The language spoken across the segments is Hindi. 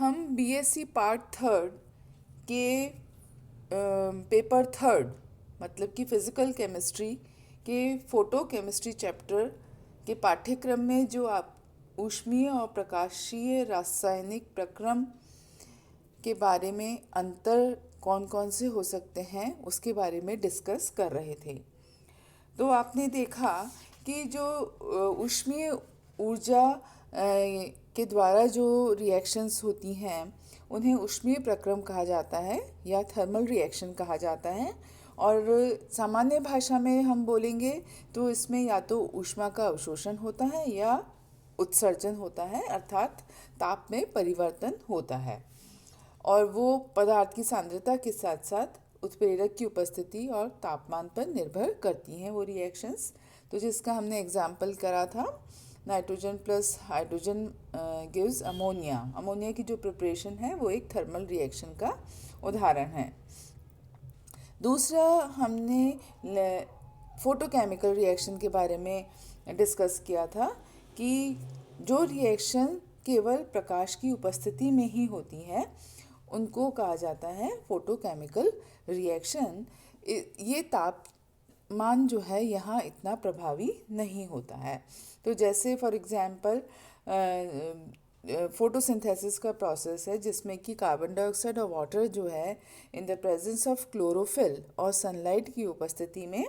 हम बीएससी पार्ट थर्ड के पेपर थर्ड मतलब कि फिज़िकल केमिस्ट्री के फोटो केमिस्ट्री चैप्टर के पाठ्यक्रम में जो आप ऊष्मीय और प्रकाशीय रासायनिक प्रक्रम के बारे में अंतर कौन कौन से हो सकते हैं उसके बारे में डिस्कस कर रहे थे। तो आपने देखा कि जो ऊष्मीय ऊर्जा के द्वारा जो रिएक्शंस होती हैं उन्हें ऊष्मीय प्रक्रम कहा जाता है या थर्मल रिएक्शन कहा जाता है। और सामान्य भाषा में हम बोलेंगे तो इसमें या तो ऊष्मा का अवशोषण होता है या उत्सर्जन होता है, अर्थात ताप में परिवर्तन होता है। और वो पदार्थ की सांद्रता के साथ साथ उत्प्रेरक की उपस्थिति और तापमान पर निर्भर करती हैं वो रिएक्शंस। तो जिसका हमने एग्जाम्पल करा था, nitrogen plus hydrogen gives ammonia. Ammonia की जो प्रिपरेशन है वो एक थर्मल रिएक्शन का उदाहरण है। दूसरा हमने फोटोकेमिकल रिएक्शन के बारे में डिस्कस किया था कि जो रिएक्शन केवल प्रकाश की उपस्थिति में ही होती है उनको कहा जाता है फोटोकेमिकल रिएक्शन। ये तापमान जो है यहाँ इतना प्रभावी नहीं होता है। तो जैसे फॉर एग्जांपल फोटोसिंथेसिस का प्रोसेस है जिसमें कि कार्बन डाइऑक्साइड और वाटर जो है in the presence of chlorophyll और सनलाइट की उपस्थिति में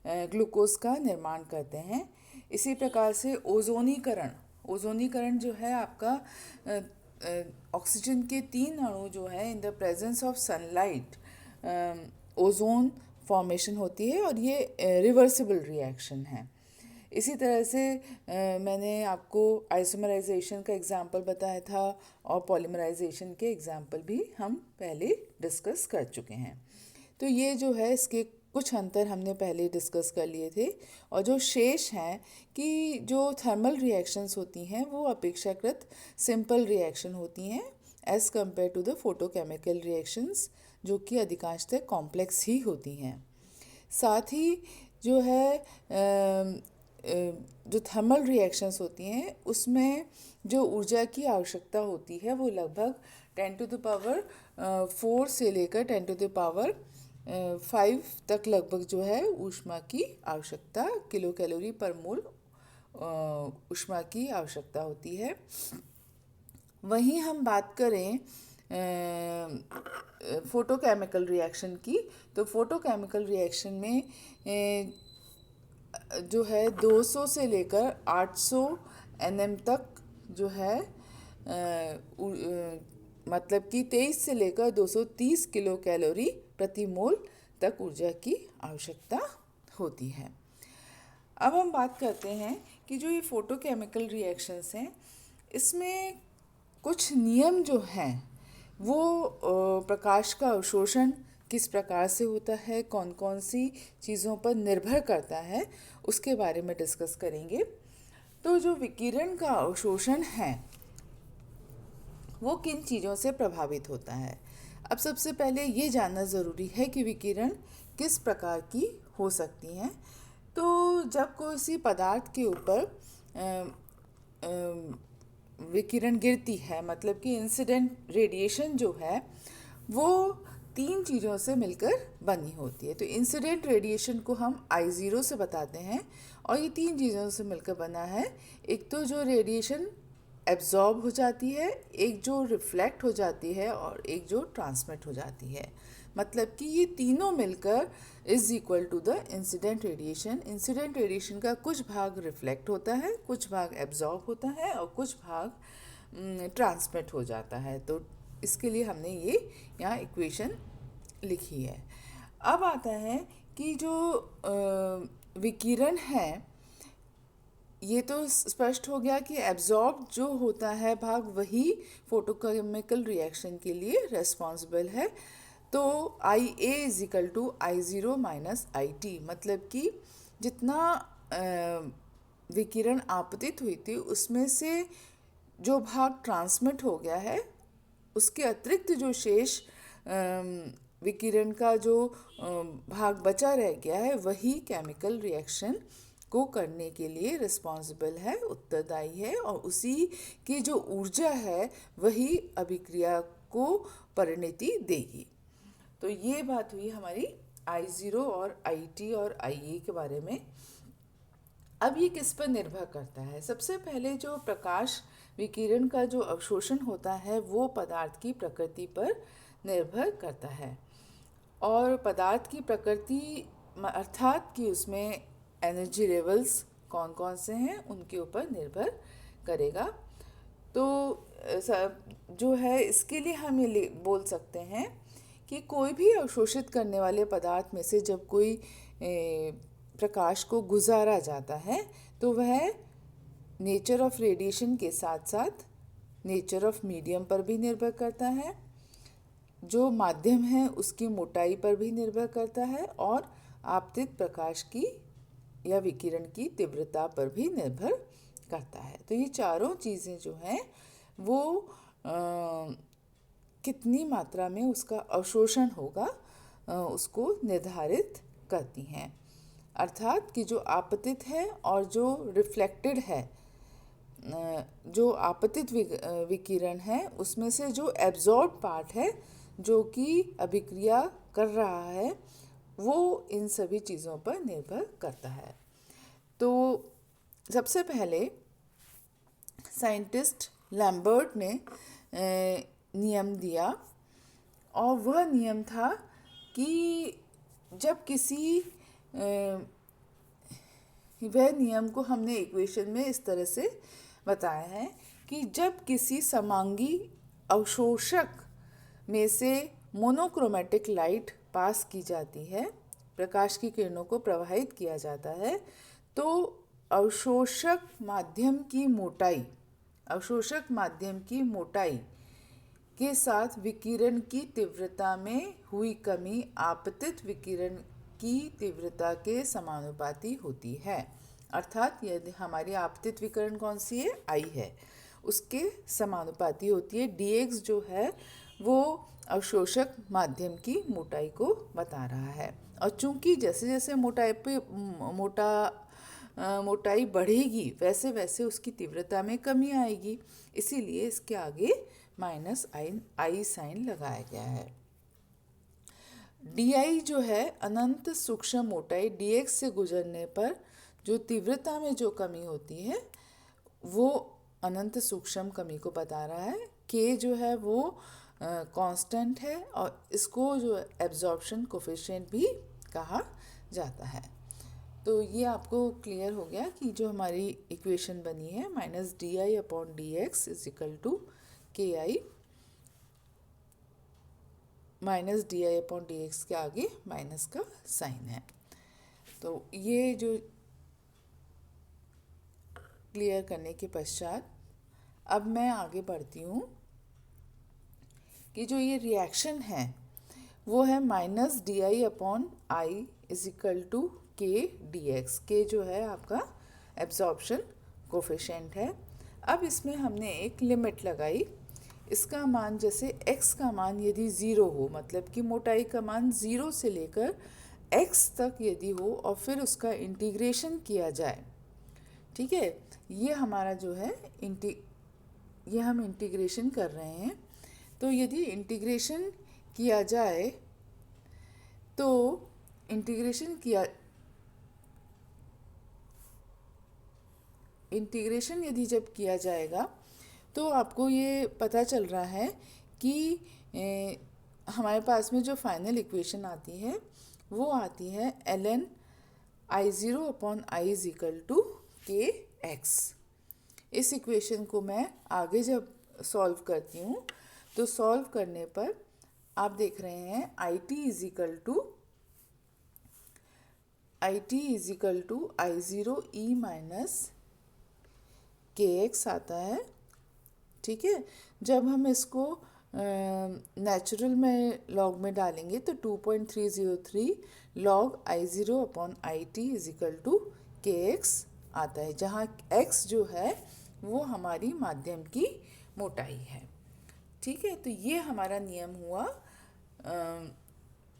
ग्लूकोज का निर्माण करते हैं। इसी प्रकार से ओजोनीकरण जो है आपका ऑक्सीजन के 3 अणु जो है in the presence of sunlight ozone formation होती है और ये रिवर्सिबल रिएक्शन है। इसी तरह से मैंने आपको आइसोमराइजेशन का एग्जाम्पल बताया था और पॉलीमराइजेशन के एग्जाम्पल भी हम पहले डिस्कस कर चुके हैं। तो ये जो है इसके कुछ अंतर हमने पहले डिस्कस कर लिए थे। और जो शेष हैं कि जो थर्मल रिएक्शंस होती हैं वो अपेक्षाकृत सिंपल रिएक्शन होती हैं as compare to the photochemical reactions जो कि अधिकांशतः कॉम्प्लेक्स ही होती हैं। साथ ही जो है जो थर्मल रिएक्शंस होती हैं उसमें जो ऊर्जा की आवश्यकता होती है वो लगभग 10⁴ से लेकर 10⁵ तक लगभग जो है ऊष्मा की आवश्यकता किलो कैलोरी पर मोल ऊष्मा की आवश्यकता होती है। वहीं हम बात करें फोटोकेमिकल रिएक्शन की, तो फोटोकेमिकल रिएक्शन में जो है 200 से लेकर 800 nm तक जो है मतलब कि 23 से लेकर 230 किलो कैलोरी प्रति मोल तक ऊर्जा की आवश्यकता होती है। अब हम बात करते हैं कि जो ये फोटोकेमिकल रिएक्शंस हैं इसमें कुछ नियम जो हैं वो प्रकाश का अवशोषण किस प्रकार से होता है, कौन कौन सी चीज़ों पर निर्भर करता है, उसके बारे में डिस्कस करेंगे। तो जो विकिरण का अवशोषण है वो किन चीज़ों से प्रभावित होता है। अब सबसे पहले ये जानना ज़रूरी है कि विकिरण किस प्रकार की हो सकती हैं। तो जब किसी पदार्थ के ऊपर विकिरण गिरती है मतलब कि इंसिडेंट रेडिएशन जो है वो 3 चीज़ों से मिलकर बनी होती है। तो इंसिडेंट रेडिएशन को हम I0 से बताते हैं और ये 3 चीज़ों से मिलकर बना है। एक तो जो रेडिएशन एब्जॉर्ब हो जाती है, एक जो रिफ्लेक्ट हो जाती है और एक जो ट्रांसमिट हो जाती है। मतलब कि ये तीनों मिलकर is equal to the incident radiation. Incident radiation का कुछ भाग रिफ्लेक्ट होता है, कुछ भाग एब्जॉर्ब होता है और कुछ भाग ट्रांसमिट हो जाता है। तो इसके लिए हमने ये यहाँ इक्वेशन लिखी है। अब आता है कि जो विकिरण है ये तो स्पष्ट हो गया कि एब्जॉर्ब जो होता है भाग वही फोटोकेमिकल रिएक्शन के लिए रेस्पॉन्सिबल है। तो IA is equal to I0 minus IT, मतलब कि जितना विकिरण आपतित हुई थी उसमें से जो भाग ट्रांसमिट हो गया है उसके अतिरिक्त जो शेष विकिरण का जो भाग बचा रह गया है वही केमिकल रिएक्शन को करने के लिए रिस्पॉन्सिबल है, उत्तरदायी है, और उसी की जो ऊर्जा है वही अभिक्रिया को परिणति देगी। तो ये बात हुई हमारी I0 और IT और IA के बारे में। अब ये किस पर निर्भर करता है? सबसे पहले जो प्रकाश विकिरण का जो अवशोषण होता है वो पदार्थ की प्रकृति पर निर्भर करता है, और पदार्थ की प्रकृति अर्थात कि उसमें एनर्जी लेवल्स कौन कौन से हैं उनके ऊपर निर्भर करेगा। तो जो है इसके लिए हम ये बोल सकते हैं कि कोई भी अवशोषित करने वाले पदार्थ में से जब कोई प्रकाश को गुजारा जाता है तो वह नेचर ऑफ रेडिएशन के साथ साथ नेचर ऑफ मीडियम पर भी निर्भर करता है, जो माध्यम है उसकी मोटाई पर भी निर्भर करता है, और आपतित प्रकाश की या विकिरण की तीव्रता पर भी निर्भर करता है। तो ये चारों चीज़ें जो हैं वो कितनी मात्रा में उसका अवशोषण होगा उसको निर्धारित करती हैं। अर्थात कि जो आपतित है और जो रिफ्लेक्टेड है, जो आपतित विकिरण है उसमें से जो एब्जॉर्ब पार्ट है जो कि अभिक्रिया कर रहा है वो इन सभी चीज़ों पर निर्भर करता है। तो सबसे पहले साइंटिस्ट लैम्बर्ट ने नियम दिया, और वह नियम था कि जब किसी वह नियम को हमने इक्वेशन में इस तरह से बताया है कि जब किसी समांगी अवशोषक में से मोनोक्रोमेटिक लाइट पास की जाती है, प्रकाश की किरणों को प्रवाहित किया जाता है, तो अवशोषक माध्यम की मोटाई के साथ विकिरण की तीव्रता में हुई कमी आपतित विकिरण की तीव्रता के समानुपाती होती है। अर्थात यदि हमारी आपतित विकिरण कौन सी है, I है, उसके समानुपाती होती है। dx जो है वो अवशोषक माध्यम की मोटाई को बता रहा है, और चूंकि जैसे जैसे मोटाई बढ़ेगी वैसे वैसे उसकी तीव्रता में कमी आएगी, इसीलिए इसके आगे -I साइन लगाया गया है। di जो है अनंत सूक्ष्म मोटाई dx से गुजरने पर जो तीव्रता में जो कमी होती है वो अनंत सूक्ष्म कमी को बता रहा है। k जो है वो कांस्टेंट है, और इसको जो एब्जॉर्प्शन कोफिशिएंट भी कहा जाता है। तो ये आपको क्लियर हो गया कि जो हमारी इक्वेशन बनी है -di/dx = ki, -di/dx के आगे माइनस का साइन है। तो ये जो क्लियर करने के पश्चात अब मैं आगे बढ़ती हूँ कि जो ये रिएक्शन है वो है -di/i = k dx। k जो है आपका एब्जॉर्प्शन कोफिशिएंट है। अब इसमें हमने एक लिमिट लगाई, इसका मान जैसे x का मान यदि 0 हो, मतलब कि मोटाई का मान 0 से लेकर x तक यदि हो और फिर उसका इंटीग्रेशन किया जाए, ठीक है, ये हमारा जो है ये हम इंटीग्रेशन कर रहे हैं। तो यदि इंटीग्रेशन किया जाए तो इंटीग्रेशन यदि जब किया जाएगा तो आपको ये पता चल रहा है कि हमारे पास में जो फाइनल इक्वेशन आती है वो आती है ln I0/I = kx। इस इक्वेशन को मैं आगे जब सॉल्व करती हूँ तो सॉल्व करने पर आप देख रहे हैं IT = I0e - kx आता है, ठीक है। जब हम इसको नेचुरल में लॉग में डालेंगे तो 2.303 log I0/IT = kx आता है, जहाँ x जो है वो हमारी माध्यम की मोटाई है, ठीक है। तो ये हमारा नियम हुआ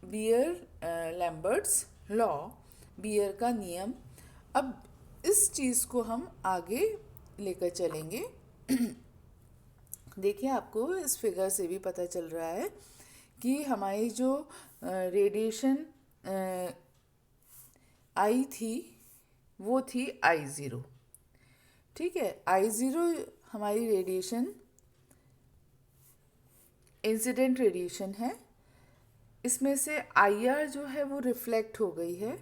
बियर लैम्बर्ट्स लॉ, बियर का नियम। अब इस चीज़ को हम आगे लेकर चलेंगे। देखिए, आपको इस फिगर से भी पता चल रहा है कि हमारी जो रेडिएशन आई थी वो थी I0। ठीक है, I0 हमारी रेडिएशन इंसिडेंट रेडिएशन है। इसमें से IR जो है वो रिफ्लेक्ट हो गई है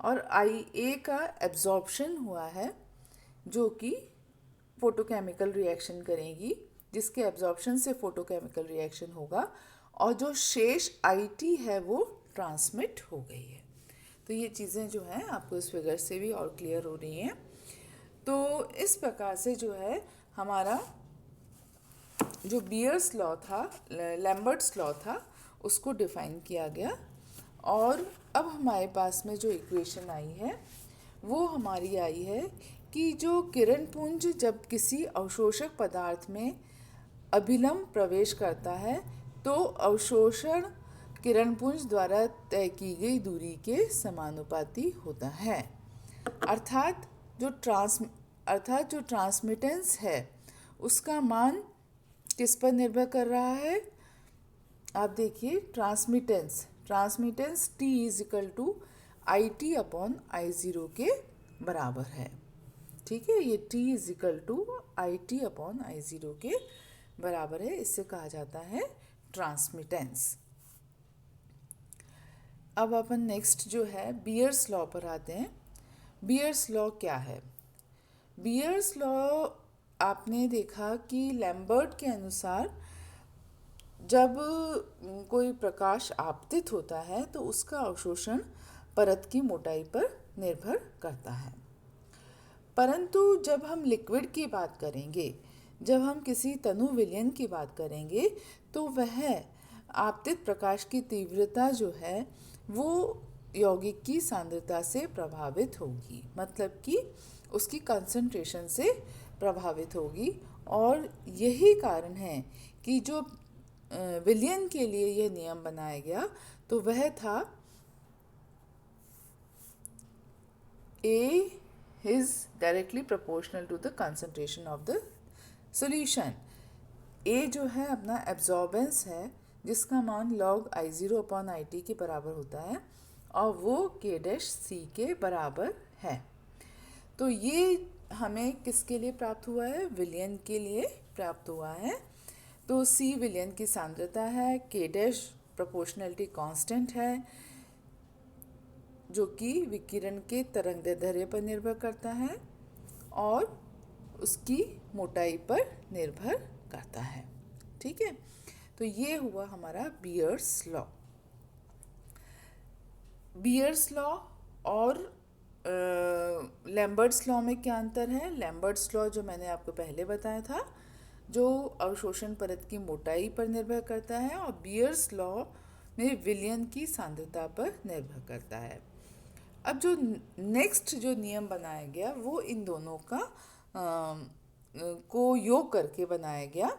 और IA का एब्जॉर्प्शन हुआ है, जो कि फोटोकेमिकल रिएक्शन करेगी, जिसके एब्जॉर्प्शन से फोटोकेमिकल रिएक्शन होगा, और जो शेष IT है वो ट्रांसमिट हो गई है। तो ये चीज़ें जो हैं आपको इस फिगर से भी और क्लियर हो रही हैं। तो इस प्रकार से जो है हमारा जो बियर्स लॉ था, लैम्बर्ट्स लॉ था, उसको डिफाइन किया गया। और अब हमारे पास में जो इक्वेशन आई है वो हमारी आई है कि जो किरण पुंज जब किसी अवशोषक पदार्थ में अभिलंब प्रवेश करता है तो अवशोषण किरण पुंज द्वारा तय की गई दूरी के समानुपाती होता है। अर्थात जो ट्रांसमिटेंस है उसका मान किस पर निर्भर कर रहा है? आप देखिए, transmittance T is equal to IT upon I0 के बराबर है। ठीक है, ये T is equal to IT upon I0 के बराबर है। इससे कहा जाता है ट्रांसमिटेंस। अब अपन नेक्स्ट जो है बियर्स लॉ पर आते हैं। बियर्स लॉ क्या है? बियर्स लॉ आपने देखा कि लैम्बर्ट के अनुसार जब कोई प्रकाश आपतित होता है तो उसका अवशोषण परत की मोटाई पर निर्भर करता है। परंतु जब हम लिक्विड की बात करेंगे, जब हम किसी तनु विलयन की बात करेंगे, तो वह आपतित प्रकाश की तीव्रता जो है वो यौगिक की सांद्रता से प्रभावित होगी, मतलब कि उसकी कंसंट्रेशन से प्रभावित होगी। और यही कारण है कि जो विलयन के लिए यह नियम बनाया गया तो वह था A is directly proportional to the concentration of the solution। A जो है अपना एब्जॉर्बेंस है, जिसका मान log I0 अपॉन IT के बराबर होता है, और वो K' के बराबर है। तो ये हमें किसके लिए प्राप्त हुआ है? विलयन के लिए प्राप्त हुआ है। तो C विलयन की सांद्रता है, K' प्रोपोर्शनलिटी कांस्टेंट है, जो कि विकिरण के तरंगदैर्ध्य पर निर्भर करता है और उसकी मोटाई पर निर्भर करता है। ठीक है, तो ये हुआ हमारा बियर्स लॉ। बियर्स लॉ और लैम्बर्ट्स लॉ में क्या अंतर है? लैम्बर्ट्स लॉ जो मैंने आपको पहले बताया था, जो अवशोषण परत की मोटाई पर निर्भर करता है, और बियर्स लॉ में विलयन की सांद्रता पर निर्भर करता है। अब जो नेक्स्ट जो नियम बनाया गया वो इन दोनों का को योग करके बनाया गया।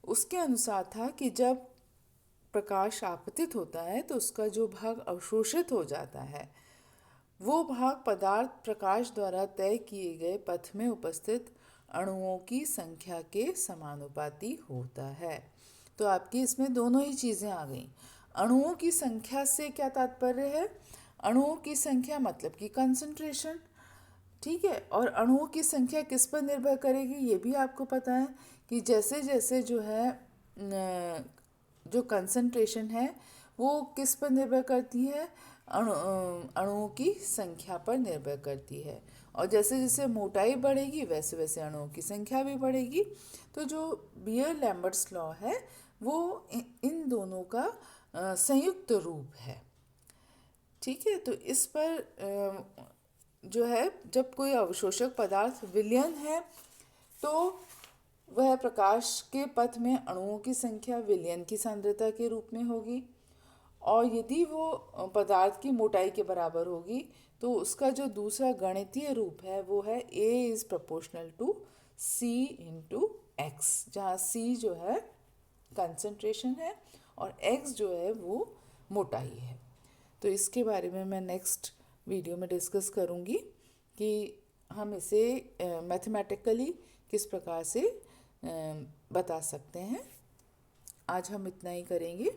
उसके अनुसार था कि जब प्रकाश आपतित होता है तो उसका जो भाग अवशोषित हो जाता है वो भाग पदार्थ प्रकाश द्वारा तय किए गए पथ में उपस्थित अणुओं की संख्या के समानुपाती होता है। तो आपकी इसमें दोनों ही चीज़ें आ गई। अणुओं की संख्या से क्या तात्पर्य है? अणुओं की संख्या मतलब कि कंसंट्रेशन। ठीक है, और अणुओं की संख्या किस पर निर्भर करेगी ये भी आपको पता है कि जैसे जैसे जो है जो कंसंट्रेशन है वो किस पर निर्भर करती है? अणुओं की संख्या पर निर्भर करती है, और जैसे जैसे मोटाई बढ़ेगी वैसे वैसे अणुओं की संख्या भी बढ़ेगी। तो जो बियर लैम्बर्ट्स लॉ है वो इन दोनों का संयुक्त रूप है। ठीक है, तो इस पर जो है जब कोई अवशोषक पदार्थ विलयन है तो वह प्रकाश के पथ में अणुओं की संख्या विलयन की सांद्रता के रूप में होगी, और यदि वो पदार्थ की मोटाई के बराबर होगी तो उसका जो दूसरा गणितीय रूप है वो है A is proportional to C into x, जहाँ C जो है कंसंट्रेशन है और X जो है वो मोटाई है। तो इसके बारे में मैं नेक्स्ट वीडियो में डिस्कस करूँगी कि हम इसे मैथमेटिकली किस प्रकार से बता सकते हैं। आज हम इतना ही करेंगे।